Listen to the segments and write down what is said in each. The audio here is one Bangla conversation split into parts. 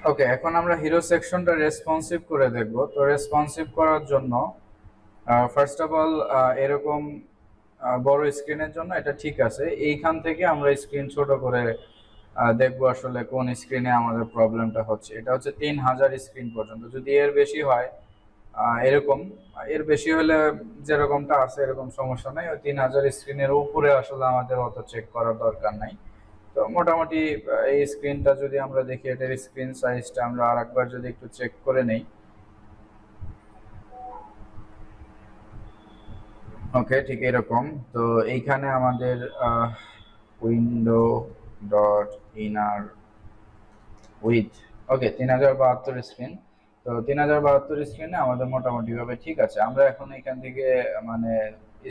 ওকে, এখন আমরা হিরো সেকশনটা রেসপন্সিভ করে দেখব। তো রেসপন্সিভ করার জন্য ফার্স্ট অফ অল এরকম বড় স্ক্রিনের জন্য এটা ঠিক আছে। এইখান থেকে আমরা স্ক্রিন ছোট করে দেখবো আসলে কোন স্ক্রিনে আমাদের প্রবলেমটা হচ্ছে। এটা হচ্ছে 3000 স্ক্রিন পর্যন্ত। যদি এর বেশি হয় এরকম, এর বেশি হলে যেরকমটা আছে এরকম সমস্যা নাই। ওই 3000 স্ক্রিনের উপরে আসলে আমাদের অত চেক করার দরকার নাই। তো মোটামুটি এই স্ক্রিনটা যদি আমরা দেখি, এটার স্ক্রিন সাইজটা আমরা আরেকবার যদি একটু চেক করে নেই। ওকে, ঠিক এরকম। তো এইখানে আমাদের window dot inner with, okay 3072 screen. তো 3072 স্ক্রিনে আমাদের মোটামুটি ভাবে ঠিক আছে। আমরা এখন এখান থেকে মানে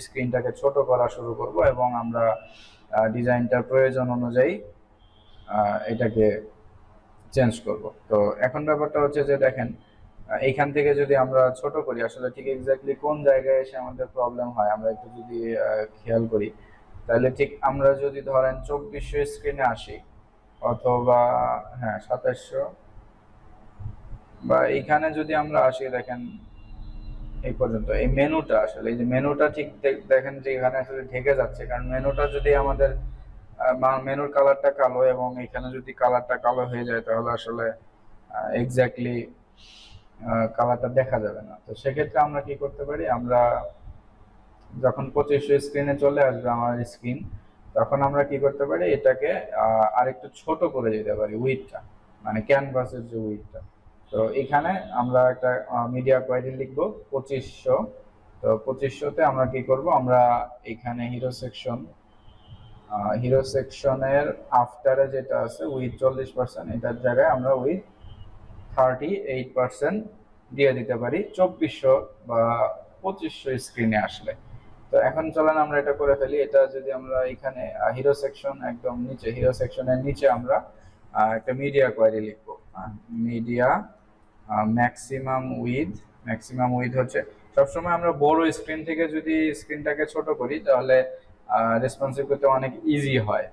স্ক্রিনটাকে ছোট করা শুরু করব এবং আমরা ডিজাইনটার প্রয়োজন অনুযায়ী এটাকে চেঞ্জ করব। তো এখন ব্যাপারটা হচ্ছে যে দেখেন, এইখান থেকে যদি আমরা ছোট করি আসলে ঠিক এক্স্যাক্টলি কোন জায়গায় এসে আমাদের প্রবলেম হয় আমরা একটু যদি খেয়াল করি, তাহলে ঠিক আমরা যদি ধরেন 2400 স্ক্রিনে আসি অথবা হ্যাঁ 2700, বা এইখানে যদি আমরা আসি দেখেন এই পর্যন্ত, এই মেনুটা আসলে এই যে মেনুটা ঠিক দেখেন যে এখানে আসলে ঢেকে যাচ্ছে। কারণ মেনুটা যদি আমাদের মেনুর কালারটা কালো এবং এখানে যদি কালারটা কালো হয়ে যায় তাহলে আসলে এক্স্যাক্টলি কালারটা দেখা যাবে না। তো সেক্ষেত্রে আমরা কি করতে পারি, আমরা যখন 2500 স্ক্রিনে চলে আসবে আমার স্ক্রিন, তখন আমরা কি করতে পারি, এটাকে আরেকটু ছোট করে দিতে পারি উইডথটা, মানে ক্যানভাসের যে উইডথটা। তো এখানে আমরা একটা মিডিয়া কোয়ালিটি লিখবো 2500। তো 2500তে আমরা কি করব, আমরা এখানে হিরো সেকশনের আফটারে যেটা আছে উইথ 40%, এটার জায়গায় আমরা উইথ 38% দিয়ে দিতে পারি 2400 বা 2500 স্ক্রিনে আসলে। তো এখন চলেন আমরা এটা করে ফেলি। এটা যদি আমরা এখানে হিরো সেকশন একদম নিচে, হিরো সেকশনের নিচে আমরা একটা মিডিয়া কোয়ারি লিখবো। মিডিয়া ম্যাক্সিমাম উইথ হচ্ছে, সবসময় আমরা বড় স্ক্রিন থেকে যদি স্ক্রিনটাকে ছোট করি তাহলে রেসপন্সিভ করতে অনেক ইজি হয়।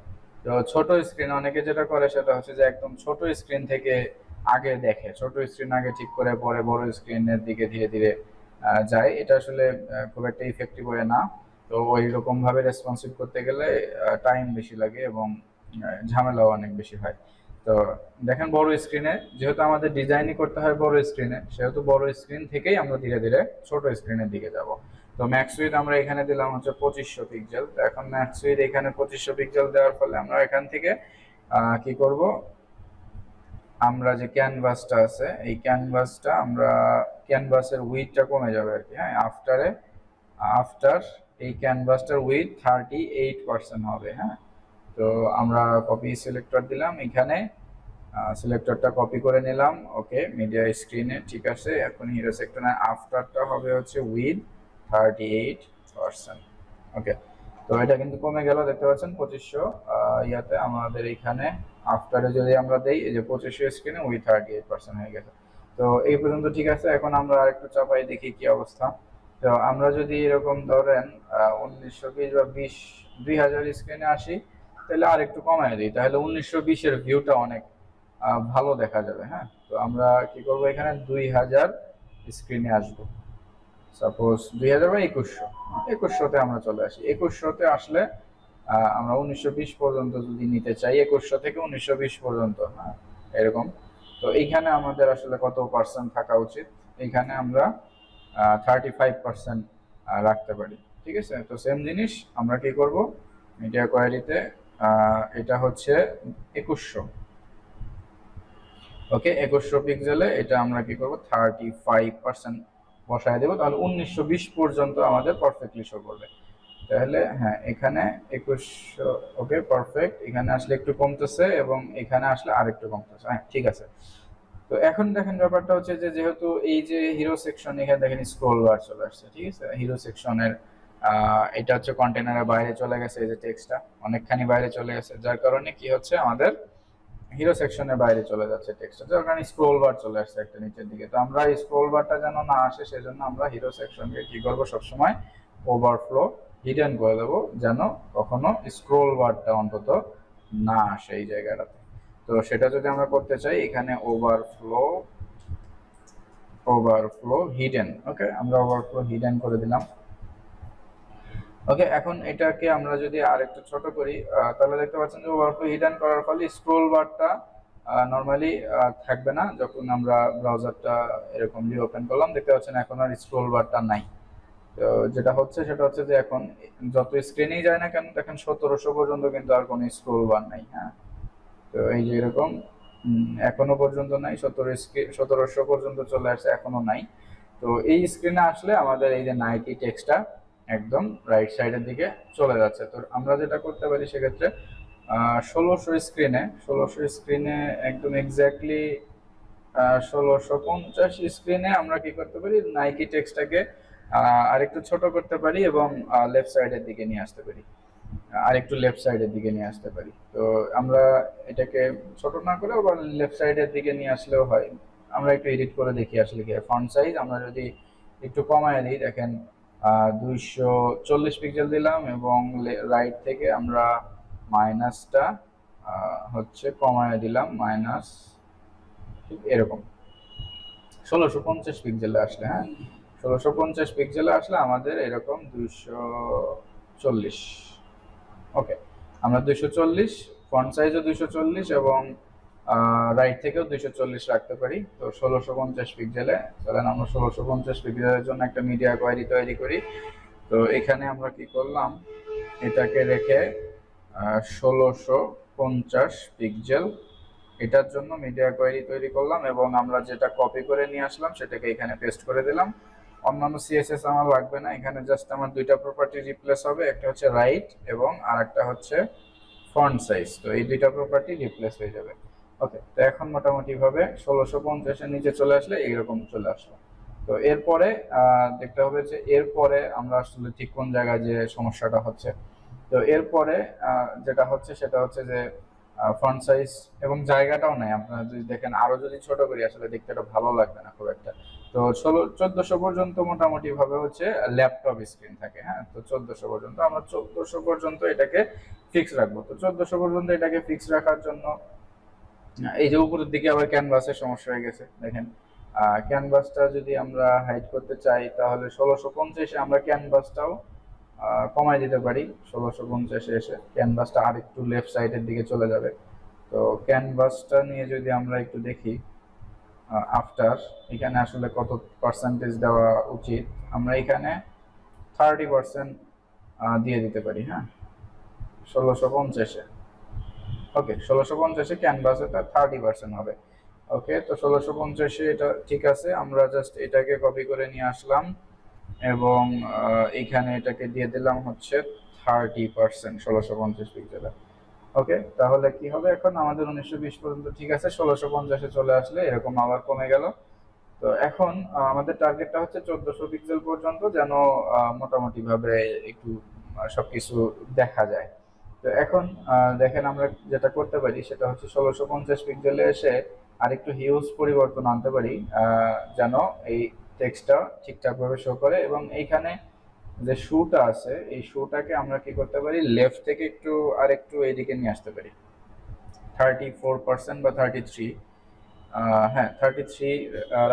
তো ছোট স্ক্রিন অনেকে যেটা করে সেটা হচ্ছে যে একদম ছোট স্ক্রিন থেকে আগে দেখে, ছোট স্ক্রিন আগে ঠিক করে পরে বড় স্ক্রিনের দিকে ধীরে ধীরে যায়। এটা আসলে খুব একটা ইফেক্টিভ হয় না। তো ওই রকম ভাবে রেসপন্সিভ করতে গেলে টাইম বেশি লাগে এবং ঝামেলাও অনেক বেশি হয়। তো দেখেন বড় স্ক্রিনে যেহেতু আমাদের ডিজাইনই করতে হয় বড় স্ক্রিনে, সেহেতু বড় স্ক্রিন থেকেই আমরা ধীরে ধীরে ছোট স্ক্রিনের দিকে যাব। তো ম্যাক্স উইথ আমরা এখানে দিলাম হচ্ছে 2500 পিক্সেল। তো এখন ম্যাক্স উইথ এখানে 2500 পিক্সেল দেওয়ার ফলে আমরা এখান থেকে কি করব, আমরা যে ক্যানভাসটা আছে এই ক্যানভাসটা আমরা ক্যানভাসের উইথটা কমে যাবে আর কি। হ্যাঁ, আফটার এই ক্যানভাসটার উইথ 38% হবে। হ্যাঁ, তো আমরা কপি সিলেক্টর দিলাম এখানে, সিলেক্টরটা কপি করে নিলাম। ওকে, মিডিয়া স্ক্রিনে ঠিক আছে। এখন হিরো সেক্টরের আফটারটা হবে হচ্ছে উইথ 38%। ওকে, তো এটা কিন্তু কমে গেল, দেখতে পাচ্ছেন 2500 ইয়াতে আমাদের এখানে আফটারে যদি আমরা দেই এই যে 2500 স্ক্রিনে উইথ 38% হয়ে গেছে। তো এই পর্যন্ত ঠিক আছে। এখন আমরা আরেকটু চাপাই দেখি কি অবস্থা। তো আমরা যদি এরকম ধরেন 1920 বা 2000 স্ক্রিনে আসি, তাহলে আর একটু কমায় দিই, তাহলে 1920-এর ভিউটা অনেক ভালো দেখা যাবে। হ্যাঁ, তো আমরা কি করব, এখানে 2000 স্ক্রিনে আসবো। সাপোজ 2000 বা 2100তে আমরা চলে আসি। 2100তে আসলে আমরা 1920 পর্যন্ত যদি নিতে চাই, 2100 থেকে 1920 পর্যন্ত, হ্যাঁ এরকম। তো এইখানে আমাদের আসলে কত পার্সেন্ট থাকা উচিত, এইখানে আমরা 35% রাখতে পারি। ঠিক আছে, তো সেম জিনিস আমরা কি করব, মিডিয়া কোয়ারিতে এটা হচ্ছে 2100। ওকে, 2100 পিক্সেলে এটা আমরা কি করব 35% বসায় দেবো, তাহলে 1920 পর্যন্ত আমাদের পারফেক্টলি শো করবে। তাহলে হ্যাঁ এখানে 2100। ওকে পারফেক্ট, এখানে আসলে একটু কমতেছে এবং এখানে আসলে আরেকটু কমতেছে। হ্যাঁ ঠিক আছে। তো এখন দেখেন ব্যাপারটা হচ্ছে যে যেহেতু এই যে হিরো সেকশন, এখানে দেখেন স্ক্রল বার চলে আসছে। ঠিক আছে, হিরো সেকশনের এটা হচ্ছে কন্টেনারের বাইরে চলে গেছে, এই যে টেক্সটটা অনেকখানি বাইরে চলে গেছে, যার কারণে কি হচ্ছে আমাদের হিরো সেকশনের বাইরে চলে যাচ্ছে টেক্সটটা, যার কারণে স্ক্রল বার চলে আসছে একটা নিচের দিকে। তো আমরা স্ক্রল বারটা যেন না আসে সেজন্য আমরা হিরো সেকশনকে কি করবো, সবসময় ওভারফ্লো হিডেন করে দেবো, যেন কখনো স্ক্রল বারটা অন্তত না আসে এই জায়গাটাতে। তো সেটা যদি আমরা করতে চাই এখানে ওভারফ্লো হিডেন, ওকে, আমরা ওভারফ্লো হিডেন করে দিলাম। ওকে, এখন এটাকে আমরা যদি আরেকটু ছোট করি তাহলে দেখতে পাচ্ছেন যে ওভারফ্লো হিডেন করার ফলে স্ক্রোল বারটা নরমালি থাকবে না। যখন আমরা ব্রাউজারটা এরকম রিওপেন করলাম দেখতে পাচ্ছেন এখন আর স্ক্রোল বারটা নাই। তো যেটা হচ্ছে সেটা হচ্ছে যে এখন যত স্ক্রিনেই যায় না কেন দেখেন 1700 পর্যন্ত কিন্তু আর কোনো স্ক্রোল বার নাই। হ্যাঁ, তো এই যে এরকম এখনো পর্যন্ত নাই, 1700 পর্যন্ত চলে আসছে, এখনো নাই। তো এই স্ক্রিনে আসলে আমাদের এই যে নাইকি টেক্সটটা একদম রাইট সাইডের দিকে চলে যাচ্ছে। তো আমরা যেটা করতে পারি সেক্ষেত্রে 1600 স্ক্রিনে একদম এক্স্যাক্টলি 1650 স্ক্রিনে আমরা কি করতে পারি, নাইকি টেক্সটটাকে আরেকটু ছোট করতে পারি এবং লেফট সাইডের দিকে নিয়ে আসতে পারি, আরেকটু লেফট সাইডের দিকে নিয়ে আসতে পারি। তো আমরা এটাকে ছোট না করে আবার লেফট সাইডের দিকে নিয়ে আসলেও হয়। আমরা একটু এডিট করে দেখি আসলে কি ফন্ট সাইজ আমরা যদি একটু কমায় দিই, দেখেন 240 পিক্সেল দিলাম এবং রাইট থেকে আমরা মাইনাসটা হচ্ছে কমায় দিলাম, মাইনাস এরকম 1650 পিক্সেলে আসলে, হ্যাঁ 1650 পিক্সেলে আসলে আমাদের এরকম 240। ওকে, আমরা 240 ফন্ট সাইজও 240 এবং রাইট থেকেও 240 রাখতে পারি। তো 1650 পিক্সেলে চলেন আমরা 1650 পিক্সেলের জন্য একটা মিডিয়া কোয়ারি তৈরি করি। তো এখানে আমরা কি করলাম, এটাকে রেখে 1650 পিক্সেল এটার জন্য মিডিয়া কোয়ারি তৈরি করলাম এবং আমরা যেটা কপি করে নিয়ে আসলাম সেটাকে এখানে পেস্ট করে দিলাম। অন্যান্য সিএসএস আমার লাগবে না, এখানে জাস্ট আমার দুইটা প্রপার্টি রিপ্লেস হবে, একটা হচ্ছে রাইট এবং আরেকটা হচ্ছে ফন্ট সাইজ। তো এই দুইটা প্রপার্টি রিপ্লেস হয়ে যাবে। ওকে, তো এখন মোটামুটি ভাবে 1650 এর নিচে চলে আসলে এইরকম চলে আসলো। তো এরপরে দেখতে হবে যে এরপরে আমরা আসলে ঠিক কোন জায়গায় যে সমস্যাটা হচ্ছে। তো এরপরে যেটা হচ্ছে সেটা হচ্ছে যে ফন্ট সাইজ এবং জায়গাটাও নাই। আপনারা যদি দেখেন আরো যদি ছোট করি আসলে দেখতে এটা ভালো লাগবে না খুব একটা। তো 1400 পর্যন্ত মোটামুটি ভাবে হচ্ছে ল্যাপটপ স্ক্রিন থাকে। হ্যাঁ, তো 1400 পর্যন্ত আমরা 1400 পর্যন্ত এটাকে ফিক্স রাখবো। তো 1400 পর্যন্ত এটাকে ফিক্স রাখার জন্য এই যে উপরের দিকে আবার ক্যানভাসের সমস্যা হয়ে গেছে দেখেন। ক্যানভাসটা যদি আমরা হাইড করতে চাই তাহলে 1650-এ আমরা ক্যানভাসটাও কমাই দিতে পারি। 1650-এ এসে ক্যানভাসটা আর একটু লেফট সাইডের দিকে চলে যাবে। তো ক্যানভাসটা নিয়ে যদি আমরা একটু দেখি আফটার এখানে আসলে কত পার্সেন্টেজ দেওয়া উচিত, আমরা এখানে 30% দিয়ে দিতে পারি। হ্যাঁ, 1650-এ ওকে, 1650-এ ক্যানভাসে তার 30% হবে। ওকে, তো 1650-এ এটা ঠিক আছে। আমরা জাস্ট এটাকে কপি করে নিয়ে আসলাম এবং এখানে এটাকে দিয়ে দিলাম হচ্ছে 30% 1650 পিক্সেলে। ওকে, তাহলে কি হবে এখন আমাদের 1920 পর্যন্ত ঠিক আছে, 1650-এ চলে আসলে এরকম আবার কমে গেল। তো এখন আমাদের টার্গেটটা হচ্ছে 1400 পিক্সেল পর্যন্ত যেন মোটামুটি ভাবে একটু সবকিছু দেখা যায়। তো এখন দেখেন আমরা যেটা করতে পারি সেটা হচ্ছে 1650 পিক্সেলে এসে আরেকটু হিউজ পরিবর্তন আনতে পারি যেন এই টেক্সটটা ঠিকঠাক ভাবে শো করে। এবং এইখানে যে শুটা আছে এই শুটাকে আমরা কি করতে পারি, লেফট থেকে একটু আরেকটু এইদিকে নিয়ে আসতে পারি 34% বা 33, হ্যাঁ 33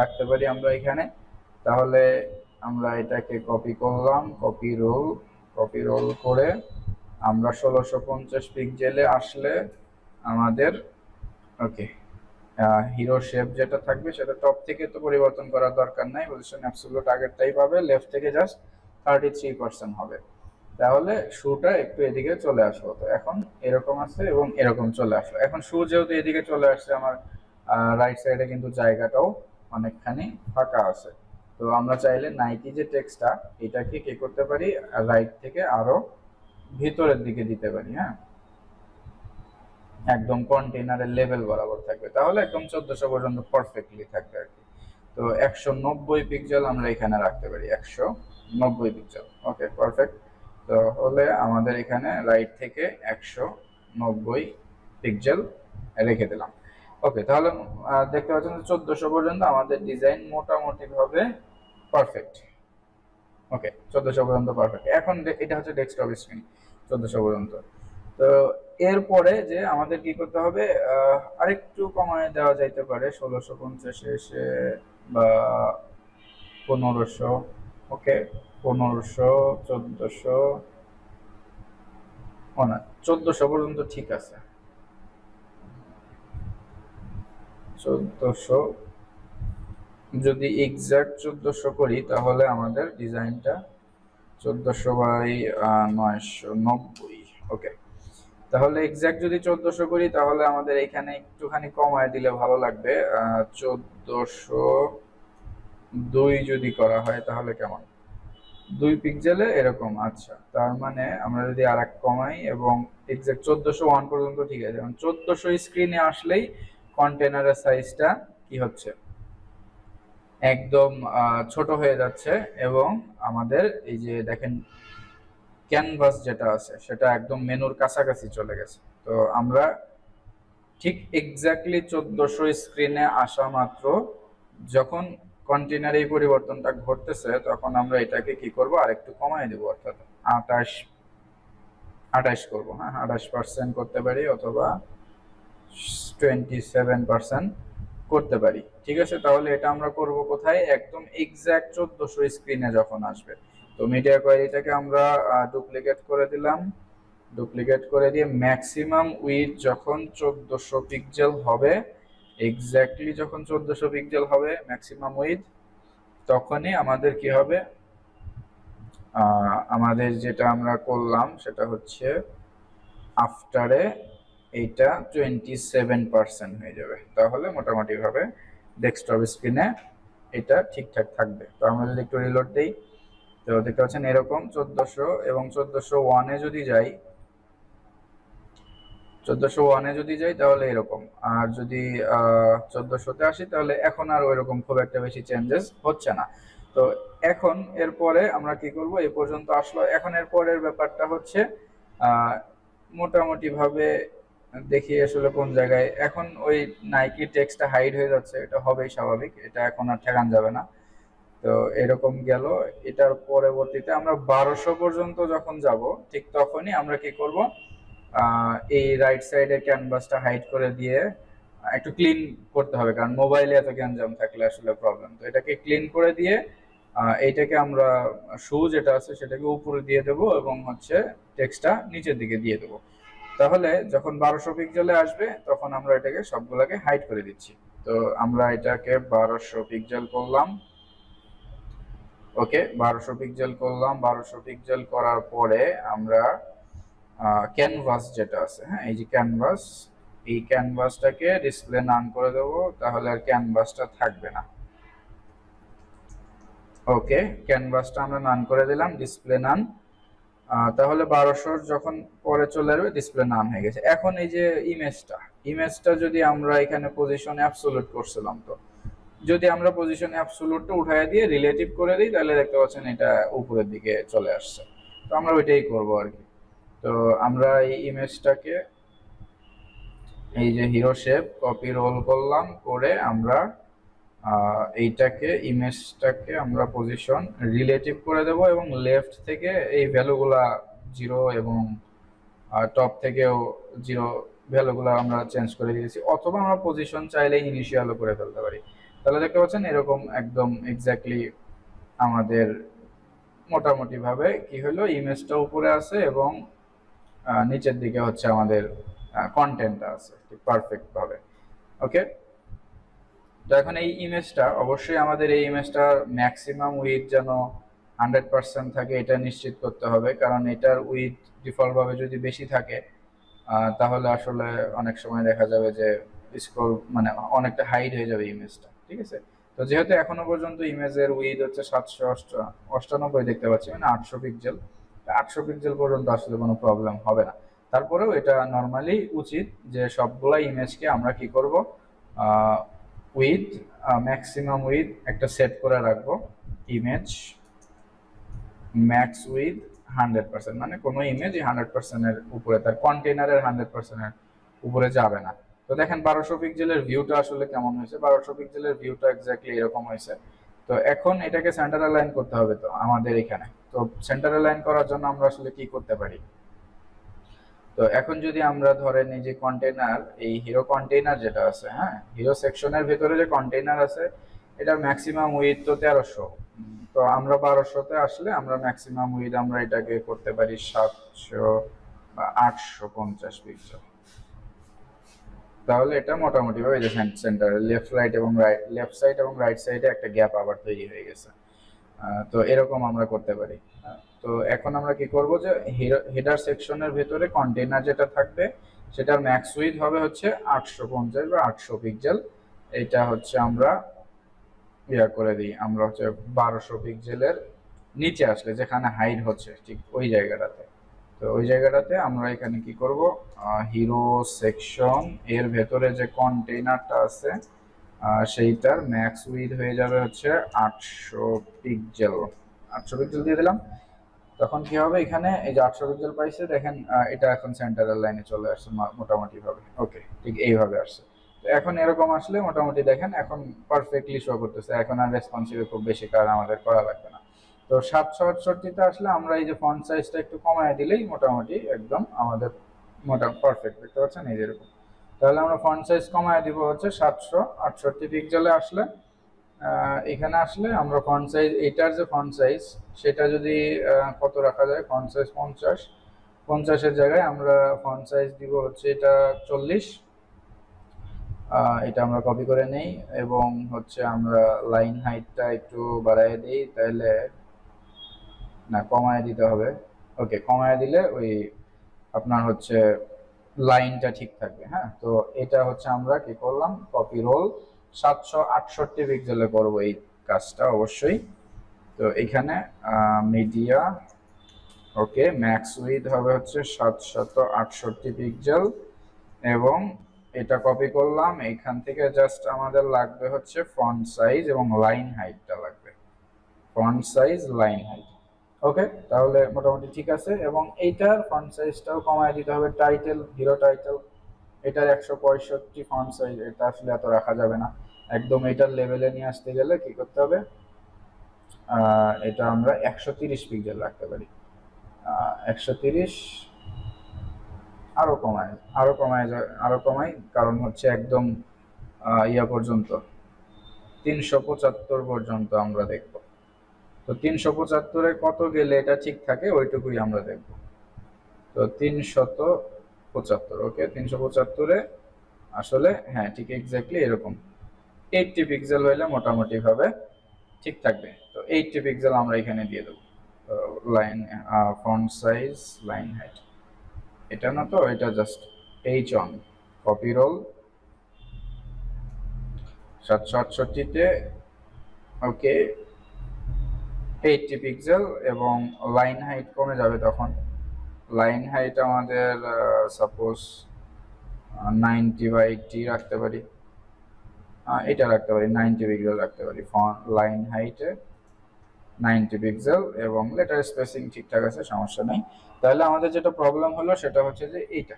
রাখতে পারি আমরা এখানে। তাহলে আমরা এটাকে কপি করলাম, কপি রোল করে আমরা 1650 পিক্সেলে আসলে আমাদের ওকে হিরো শেপ যেটা থাকবে সেটা টপ থেকে তো পরিবর্তন করার দরকার নাই, পজিশন অ্যাবসলিউট আগেরটাই পাবে, লেফট থেকে জাস্ট 33% হবে। তাহলে শুটা একটু এদিকে চলে আসলো। তো এখন এরকম আছে এবং এরকম চলে আসলো। এখন শু যেহেতু এদিকে চলে আসছে আমার রাইট সাইডে কিন্তু জায়গাটাও অনেকখানি ফাঁকা আছে। তো আমরা চাইলে নাইকি যে টেক্সটটা এটাকে কি করতে পারি, রাইট থেকে আরো ভিতরের দিকে দিতে পারি। হ্যাঁ, একদম কন্টেইনারের লেভেল বরাবর থাকবে, তাহলে একদম 1400 পর্যন্ত পারফেক্টলি থাকবে আর কি। তো 190 পিক্সেল আমরা এখানে রাখতে পারি, 190 পিক্সেল। ওকে, পারফেক্ট। তো হলে আমাদের এখানে রাইট থেকে 190 পিক্সেল রেখে দিলাম। ওকে, তাহলে দেখতে পাচ্ছেন 1400 পর্যন্ত আমাদের ডিজাইন মোটামুটি ভাবে পারফেক্ট। ওকে, 1400 পর্যন্ত পারফেক্ট। এখন এটা হচ্ছে ডেস্কটপ স্ক্রিন 1400 পর্যন্ত। তো এরপরে যে আমাদের কি করতে হবে, আরেকটু কমায় দেওয়া যাইতে পারে 1650 এসে বা 1500। ওকে, 1500, 1400, ও না 1400 পর্যন্ত ঠিক আছে। 1400 যদি এক্সাক্ট 1400 করি তাহলে আমাদের ডিজাইনটা 1400/990। ওকে, তাহলে এক্সাক্ট যদি 1400 করি তাহলে আমাদের এখানে একটুখানি কমায় দিলে ভালো লাগবে। 1402 যদি করা হয় তাহলে কেমন, 2 পিক্সেলে এরকম। আচ্ছা, তার মানে আমরা যদি আর এক কমাই এবং এক্সাক্ট 1401 পর্যন্ত ঠিক আছে। কারণ 1400 স্ক্রিনে আসলেই কন্টেনারের সাইজটা কি হচ্ছে, একদম ছোট হয়ে যাচ্ছে এবং আমাদের এই যে দেখেন ক্যানভাস যেটা আছে সেটা একদম মেনুর কাছাকাছি চলে গেছে। তো আমরা ঠিক এক্স্যাক্টলি 1400 স্ক্রিনে আসা মাত্র যখন কন্টেনার এই পরিবর্তনটা ঘটতেছে তখন আমরা এটাকে কি করব, আরেকটু কমায় দেবো, অর্থাৎ 28 করবো। হ্যাঁ, 28% করতে পারি অথবা 27% করতে পারি। ঠিক আছে, তাহলে এটা আমরা করব কোথায়, একদম এক্স্যাক্ট 1400 স্ক্রিনে যখন আসবে। তো মিডিয়া কোয়ারিটাকে আমরা ডুপ্লিকেট করে দিলাম, ডুপ্লিকেট করে দিয়ে ম্যাক্সিমাম উইথ যখন 1400 পিক্সেল হবে, এক্স্যাক্টলি যখন 1400 পিক্সেল হবে ম্যাক্সিমাম উইথ, তখনই আমাদের কি হবে, আমাদের যেটা আমরা করলাম সেটা হচ্ছে আফটারে এইটা 27% হয়ে যাবে। তাহলে মোটামুটি ভাবে ডেস্কটপ স্ক্রিনে এটা ঠিকঠাক থাকবে। তো আমরা যদি একটু রিলোড দিই তো দেখতে পাচ্ছেন এরকম 1400 এবং 1401-এ যদি যাই, 1401-এ যদি যাই তাহলে এরকম। আর যদি 1400-তে আসি তাহলে এখন আর ওইরকম খুব একটা বেশি চেঞ্জেস হচ্ছে না। তো এখন এরপরে আমরা কি করব, এই পর্যন্ত আসলো। এখন এর পরের ব্যাপারটা হচ্ছে মোটামুটি ভাবে দেখি আসলে কোন জায়গায়। এখন ওই নাইকি টেক্সটটা হাইড হয়ে যাচ্ছে, এটা হবেই স্বাভাবিক, এটা এখন আর ঠেকান যাবে না। তো এরকম গেল। এটার পরবর্তীতে আমরা 1200 পর্যন্ত যখন যাব ঠিক তখনই আমরা কি করব, এই রাইট সাইডের ক্যানভাসটা হাইড করে দিয়ে একটু ক্লিন করতে হবে, কারণ মোবাইলে এত গ্যাঞ্জাম থাকলে আসলে প্রবলেম। তো এটাকে ক্লিন করে দিয়ে এইটাকে আমরা শু যেটা আছে সেটাকে উপরে দিয়ে দেবো এবং হচ্ছে টেক্সটটা নিচের দিকে দিয়ে দেবো। তাহলে যখন 1200 পিক্সেলে আসবে তখন আমরা এটাকে সবগুলোকে হাইড করে দিচ্ছি। তো আমরা এটাকে 1200 পিক্সেল করলাম। ওকে, 1200 পিক্সেল করলাম। 1200 পিক্সেল করার পরে আমরা ক্যানভাস যেটা আছে, হ্যাঁ এই যে ক্যানভাস, এই ক্যানভাসটাকে ডিসপ্লে নান করে দেবো, তাহলে আর ক্যানভাসটা থাকবে না। ওকে, ক্যানভাসটা আমরা নান করে দিলাম, ডিসপ্লে নান। তাহলে 1200 যখন পরে চলে আসবে ডিসপ্লে নান হয়ে গেছে। এখন এই যে ইমেজটা যদি আমরা এখানে পজিশন অ্যাবসোলুট করছিলাম, তো যদি আমরা পজিশন অ্যাবসোলুটটা উঠায় দিয়ে রিলেটিভ করে দিই তাহলে দেখতে পাচ্ছেন এটা উপরের দিকে চলে আসছে। তো আমরা ওইটাই করবো আর কি। তো আমরা এই ইমেজটাকে এই যে হিরো শেপ কপি রোল করলাম, করে আমরা এইটাকে ইমেজটাকে আমরা পজিশন রিলেটিভ করে দেব এবং লেফট থেকে এই ভ্যালুগুলা 0 এবং টপ থেকেও 0 ভ্যালুগুলো আমরা চেঞ্জ করে দিয়েছি, অথবা আমরা পজিশন চাইলে ইনিশিয়ালও করে ফেলতে পারি। তাহলে দেখতে পাচ্ছেন এরকম একদম এক্স্যাক্টলি আমাদের মোটামুটি ভাবে কি হলো, ইমেজটা উপরে আছে এবং নিচের দিকে হচ্ছে আমাদের কন্টেন্টটা আছে ঠিক পারফেক্ট ভাবে। ওকে, তো এখন এই ইমেজটা অবশ্যই আমাদের এই ইমেজটার ম্যাক্সিমাম উইথ যেন 100% থাকে এটা নিশ্চিত করতে হবে, কারণ এটার উইথ ডিফল্ট ভাবে যদি বেশি থাকে তাহলে আসলে অনেক সময় দেখা যাবে যে স্ক্রল মানে অনেকটা হাইড হয়ে যাবে ইমেজটা। ঠিক আছে, তো যেহেতু এখনো পর্যন্ত ইমেজের উইথ হচ্ছে 798 দেখতে পাচ্ছি, মানে 800 পিক্সেল, 800 পিক্সেল পর্যন্ত আসলে কোনো প্রবলেম হবে না। তারপরেও এটা নর্মালি উচিত যে সবগুলা ইমেজকে আমরা কি করব, উইথ ম্যাক্সিমাম উইথ একটা সেট করে রাখবো, ইমেজ ম্যাক্স উইথ 100%, মানে কোনো ইমেজ 100%-এর উপরে, তার কন্টেনারের 100%-এর উপরে যাবে না। তো দেখেন 1200 পিক্সেলের ভিউটা আসলে কেমন হয়েছে, 1200 পিক্সেলের ভিউটা এক্স্যাক্টলি এরকম হয়েছে। তো এখন এটাকে সেন্টার অ্যালাইন করতে হবে তো আমাদের এখানে। তো সেন্টার অ্যালাইন করার জন্য আমরা আসলে কি করতে পারি, তো তো এখন যদি আমরা ধরেন এই যে কন্টেইনার, এই হিরো কন্টেইনার যেটা আছে, হ্যাঁ, হিরো সেকশনের ভেতরে যে কন্টেইনার আছে, এটার ম্যাক্সিমাম উইথ তো 1300। তো আমরা 1200-তে আসলে আমরা ম্যাক্সিমাম উইথ আমরা এটাকে করতে পারি 700 বা 850 পিক্সেল। তাহলে এটা মোটামুটি ভাবে যে সেন্টারে লেফট রাইট এবং রাইট, লেফট সাইড এবং রাইট সাইডে একটা গ্যাপ আবার তৈরি হয়ে গেছে। তো এরকম আমরা করতে পারি। তো এখন আমরা কি করব, যে হেডার সেকশনের ভেতরে কন্টেইনার যেটা থাকবে সেটার ম্যাক্স উইথ হবে হচ্ছে 850 বা 800 পিক্সেল। এটা হচ্ছে আমরা করে দিই, আমরা হচ্ছে 1200 পিক্সেলের নিচে আসলে যেখানে হাইড হচ্ছে ঠিক ওই জায়গাটাতে। তো ওই জায়গাটাতে আমরা এখানে কি করব, হিরো সেকশন এর ভেতরে যে কন্টেইনারটা আছে সেইটার ম্যাক্স উইথ হয়ে যাবে হচ্ছে 800 পিক্সেল। 800 পিক্সেল দিয়ে দিলাম। তখন কি হবে, এখানে এই যে 800 পিক্সেল পাইছে দেখেন, এটা এখন সেন্টারের লাইনে চলে আসছে মোটামুটি ভাবে। ওকে, ঠিক এইভাবে আসছে। তো এখন এরকম আসলে মোটামুটি দেখেন এখন পারফেক্টলি শো করতেছে। এখন আর রেসপন্সিভ খুব বেশি কাজ আমাদের করা লাগবে না। তো 768-তে আসলে আমরা এই যে ফন্ট সাইজটা একটু কমায় দিলেই মোটামুটি একদম আমাদের পারফেক্ট, দেখতে পাচ্ছেন এই যেরকম। তাহলে আমরা ফন্ট সাইজ কমায় দিব হচ্ছে 768 পিক্সেলে। আসলে এখানে আসলে আমরা ফন্ট সাইজ, এটার যে ফন্ট সাইজ সেটা যদি কত রাখা যায়, ফন্ট সাইজ 50-এর জায়গায় আমরা ফন্ট সাইজ দিব হচ্ছে এটা 40। এটা আমরা কপি করে নেই এবং হচ্ছে আমরা লাইন হাইটটা একটু বাড়ায় দিই, তাহলে না কমায় দিতে হবে। ওকে, কমায় দিলে ওই আপনার হচ্ছে লাইনটা ঠিক থাকবে। হ্যাঁ, তো এটা হচ্ছে আমরা কি করলাম, কপি রোল 768 পিক্সেলে করব এই কাজটা অবশ্যই। তো এখানে মিডিয়া, ওকে, ম্যাক্স উইথ হবে হচ্ছে 768 পিক্সেল এবং এটা কপি করলাম। এইখান থেকে জাস্ট আমাদের লাগবে হচ্ছে ফন্ট সাইজ এবং লাইন হাইটটা লাগবে, ফন্ট সাইজ লাইন হাইট। ওকে, তাহলে মোটামুটি ঠিক আছে। এবং এইটার ফন্ট সাইজটাও কমায় দিতে হবে। টাইটেল, হিরো টাইটেল, এটার 165 ফন্ট সাইজ, এটা আসলে এত রাখা যাবে না। একদম এটার লেভেলে নিয়ে আসতে গেলে কি করতে হবে, এটা আমরা 130 পিক্সেল রাখতে পারি। 130 আরো কমাই, কারণ হচ্ছে একদম ইয়া পর্যন্ত 375 পর্যন্ত আমরা দেখব। তো 375-এ কত গেলে এটা ঠিক থাকে ওইটুকুই আমরা দেখব। তো 375, ওকে, 375-এ আসলে হ্যাঁ ঠিক এক্স্যাক্টলি এরকম 80 পিক্সেল হইলে মোটামুটি ভাবে ঠিক থাকবে। তো 80 পিক্সেল আমরা এখানে দিয়ে দেবো। Line font size line height, এটা না, তো এটা just H on, copy roll 768-তে, ওকে, 80 পিক্সেল এবং লাইন হাইট কমে যাবে তখন। লাইন হাইট আমাদের সাপোজ 90/80 রাখতে পারি, এটা রাখতে পারি 90 পিক্সেল রাখতে পারি। লাইন হাইটে 90 পিক্সেল এবং লেটার স্পেসিং ঠিকঠাক আছে, সমস্যা নেই। তাহলে আমাদের যেটা প্রবলেম হলো সেটা হচ্ছে যে এইটা,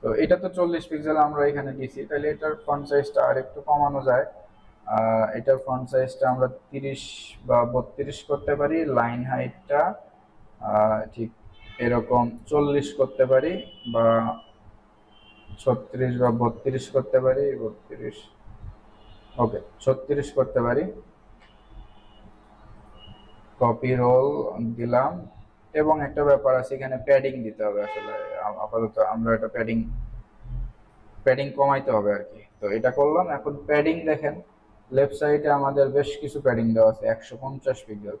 তো এটা তো 40 পিক্সেল আমরা এখানে দিছি, তাহলে এটার ফন্ট সাইজটা আর একটু কমানো যায়। এটার ফন্ট সাইজটা আমরা 30 বা 32 করতে পারি, লাইন হাইটটা ঠিক এরকম 40 করতে পারি, বা 36 বা 32 করতে পারি, 32, ওকে, 36 করতে পারি। কপি রোল দিলাম এবং একটা ব্যাপার আছে, এখানে প্যাডিং দিতে হবে। আসলে আপাতত আমরা এটা প্যাডিং কমাইতে হবে আর কি। তো এটা করলাম। এখন প্যাডিং দেখেন লেফট সাইডে আমাদের বেশ কিছু প্যাডিং দেওয়া আছে 150 পিক্সেল।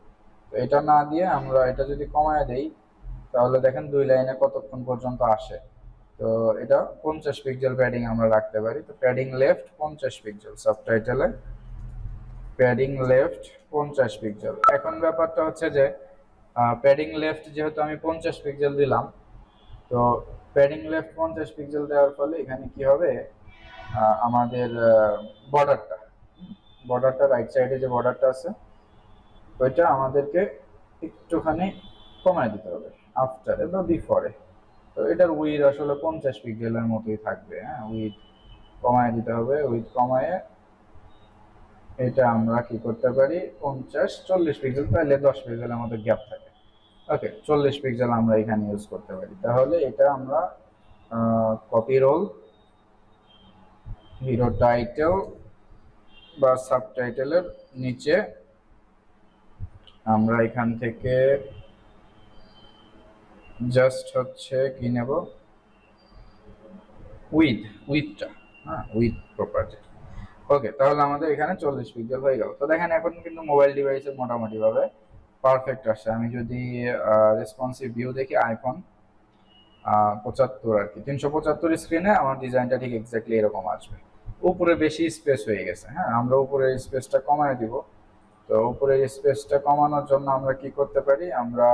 তো এটা না দিয়ে আমরা এটা যদি কমায় দেই তাহলে দেখেন 2 লাইনে কতক্ষণ পর্যন্ত আসে। তো এটা 50 পিক্সেল প্যাডিং আমরা রাখতে পারি। তো প্যাডিং লেফট 50 পিক্সেল, সাবটাইটেলে প্যাডিং লেফট 50 পিক্সেল। এখন ব্যাপারটা হচ্ছে যে প্যাডিং লেফট যেহেতু আমি 50 পিক্সেল দিলাম, তো প্যাডিং লেফট 50 পিক্সেল দেওয়ার ফলে এখানে কি হবে, আমাদের বর্ডারটা রাইট সাইডে যে বর্ডারটা আছে ওইটা আমাদেরকে একটুখানি কমায় দিতে হবে আফটারে বা বিফোরে। তো এটার উইথ আসলে 50 পিক্সেলের মতোই থাকবে। হ্যাঁ, উইথ কমায় দিতে হবে। উইথ কমায় এটা আমরা কি করতে পারি 50-40 পিক্সেল, তাহলে 10 পিক্সেলের মতো গ্যাপ থাকে। ওকে, 40 পিক্সেল আমরা এখানে ইউজ করতে পারি। তাহলে এটা আমরা কপি রোল, হিরো টাইটেল বা সাবটাইটেলের নিচে আমরা এখান থেকে জাস্ট হচ্ছে কি নেব, উইথটা, হ্যাঁ, উইথ প্রপার্টি। ওকে, তাহলে আমাদের এখানে 40 পিক্সেল হয়ে গেল। তো দেখেন এখন কিন্তু মোবাইল ডিভাইসে মোটামুটি ভাবে পারফেক্ট আসছে। আমি যদি রেসপন্সিভ ভিউ দেখি, আইফোন 75 আর কি, 375 স্ক্রিনে আমার ডিজাইনটা ঠিক এক্স্যাক্টলি এরকম আসবে। উপরে বেশি স্পেস হয়ে গেছে, হ্যাঁ, আমরা উপরে স্পেসটা কমায় দিব। তো উপরের স্পেসটা কমানোর জন্য আমরা কি করতে পারি, আমরা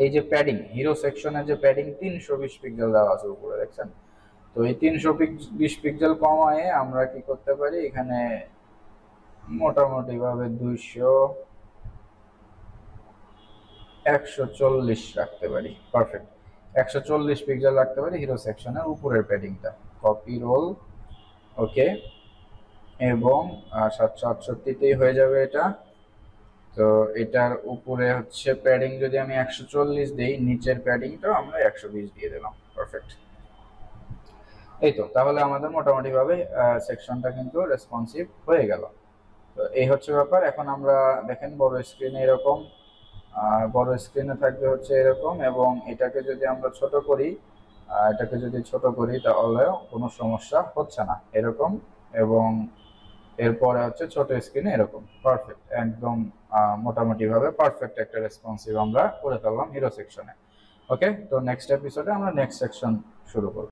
এই যে প্যাডিং, হিরো সেকশনের যে প্যাডিং 320 পিক্সেল দেওয়া আছে উপরে, দেখছেন? তো এই 320 পিক্সেল কমায় আমরা কি করতে পারি, এখানে মোটামুটি ভাবে 140 রাখতে পারি। পারফেক্ট, 140 পিক্সেল রাখতে পারি হিরো সেকশনের উপরের প্যাডিংটা। কপি রোল, ওকে, এবং 768তেই হয়ে যাবে এটা। তো এটার উপরে হচ্ছে প্যাডিং যদি আমি 140 দিই, নিচের প্যাডিংটাও আমরা 120 দিয়ে দিলাম। পারফেক্ট, এই তো। তাহলে আমাদের মোটামুটি ভাবে সেকশনটা কিন্তু রেসপন্সিভ হয়ে গেল। তো এই হচ্ছে ব্যাপার। এখন আমরা দেখেন বড় স্ক্রিনে এরকম, বড় স্ক্রিনে থাকবে হচ্ছে এরকম, এবং এটাকে যদি আমরা ছোট করি, তাহলে কোনো সমস্যা হচ্ছে না, এরকম। এবং এরপরে হচ্ছে ছোট স্ক্রিনে এরকম। পারফেক্ট, একদম মোটামুটি ভাবে পারফেক্ট একটা রেসপন্সিভ আমরা করে ফেললাম হিরো সেকশনে। ওকে, তো নেক্সট এপিসোডে আমরা নেক্সট সেকশন শুরু করব।